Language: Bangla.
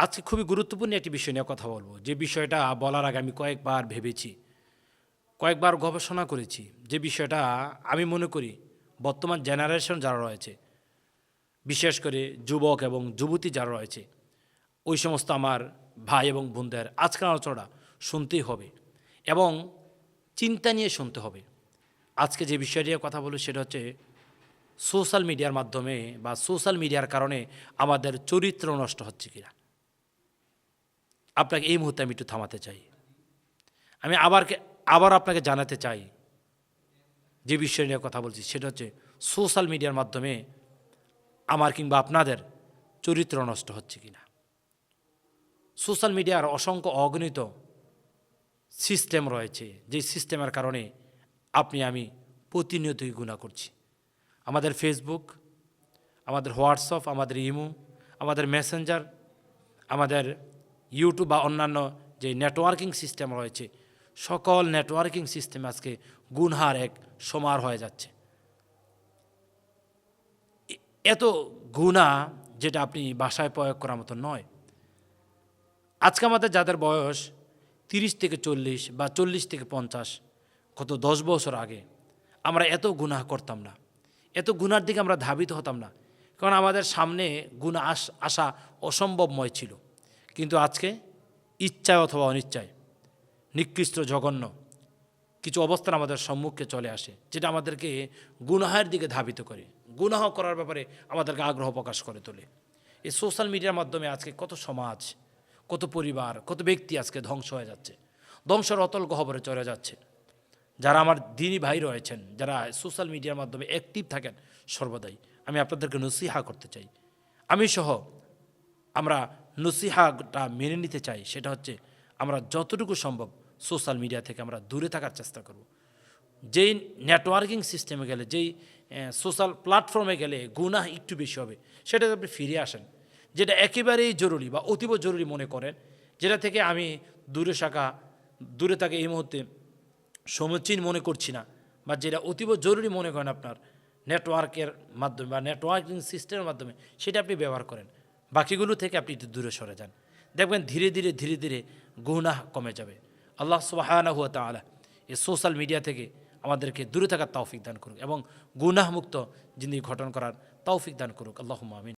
আজকে খুবই গুরুত্বপূর্ণ একটি বিষয় নিয়ে কথা বলবো, যে বিষয়টা বলার আগে আমি কয়েকবার ভেবেছি, কয়েকবার গবেষণা করেছি। যে বিষয়টা আমি মনে করি বর্তমান জেনারেশন যারা রয়েছে, বিশেষ করে যুবক এবং যুবতী যারা রয়েছে, ওই সমস্ত আমার ভাই এবং বোনদের আজকের আলোচনাটা শুনতেই হবে এবং চিন্তা নিয়ে শুনতে হবে। আজকে যে বিষয় নিয়ে কথা বলব সেটা হচ্ছে সোশ্যাল মিডিয়ার মাধ্যমে বা সোশ্যাল মিডিয়ার কারণে আমাদের চরিত্র নষ্ট হচ্ছে কিনা। আপনাকে এই মুহূর্তে আমি একটু থামাতে চাই। আমি আবার আপনাকে জানাতে চাই, যে বিষয় নিয়ে কথা বলছি সেটা হচ্ছে সোশ্যাল মিডিয়ার মাধ্যমে আমার কিংবা আপনাদের চরিত্র নষ্ট হচ্ছে কিনা। সোশ্যাল মিডিয়ার অসংখ্য অগণিত সিস্টেম রয়েছে, যে সিস্টেমের কারণে আপনি আমি প্রতিনিয়তই গুনাহ করছি। আমাদের ফেসবুক, আমাদের হোয়াটসঅ্যাপ, আমাদের ইমো, আমাদের মেসেঞ্জার, আমাদের ইউটিউব বা অন্যান্য যে নেটওয়ার্কিং সিস্টেম রয়েছে, সকল নেটওয়ার্কিং সিস্টেম আজকে গুনহার এক সমার হয়ে যাচ্ছে। এত গুনাহ যেটা আপনি ভাষায় প্রয়োগ করার মতো নয়। আজকে আমাদের যাদের বয়স 30 থেকে 40 বা 40 থেকে 50, গত 10 বছর আগে আমরা এত গুনাহ করতাম না, এত গুনার দিকে আমরা ধাবিত হতাম না, কারণ আমাদের সামনে গুনাহ আসা অসম্ভবময় ছিল। কিন্তু আজকে ইচ্ছায় অথবা অনিচ্ছায় নিকৃষ্ট জঘন্য কিছু অবস্থান আমাদের সম্মুখে চলে আসে, যেটা আমাদেরকে গুনাহের দিকে ধাবিত করে, গুনাহ করার ব্যাপারে আমাদেরকে আগ্রহ প্রকাশ করে তোলে। এই সোশ্যাল মিডিয়ার মাধ্যমে আজকে কত সমাজ, কত পরিবার, কত ব্যক্তি আজকে ধ্বংস হয়ে যাচ্ছে, ধ্বংসের অতল গহ্বরে চলে যাচ্ছে। যারা আমার দিনী ভাই রয়েছেন, যারা সোশ্যাল মিডিয়ার মাধ্যমে অ্যাক্টিভ থাকেন সর্বদাই, আমি আপনাদেরকে নসিহা করতে চাই, আমি সহ আমরা নসিহাটা মেনে নিতে চাই। সেটা হচ্ছে আমরা যতটুকু সম্ভব সোশ্যাল মিডিয়া থেকে আমরা দূরে থাকার চেষ্টা করব। যেই নেটওয়ার্কিং সিস্টেমে গেলে, যেই সোশ্যাল প্ল্যাটফর্মে গেলে গুনাহ একটু বেশি হবে, সেটা আপনি ফিরে আসেন। যেটা একেবারেই জরুরি বা অতীব জরুরি মনে করেন, যেটা থেকে আমি দূরে থাকে এই মুহূর্তে সমীচীন মনে করছি না, বা যেটা অতীব জরুরি মনে করেন আপনার নেটওয়ার্কের মাধ্যমে বা নেটওয়ার্কিং সিস্টেমের মাধ্যমে, সেটা আপনি ব্যবহার করেন। বাকিগুলো থেকে আপনি একটু দূরে সরে যান, দেখবেন ধীরে ধীরে গুনাহ কমে যাবে। আল্লাহ সুবহানাহু ওয়া তাআলা এই সোশ্যাল মিডিয়া থেকে আমাদেরকে দূরে থাকার তৌফিক দান করুক এবং গুনাহ মুক্ত জিন্দেগি গঠন করার তৌফিক দান করুক। আল্লাহুম্মা আমিন।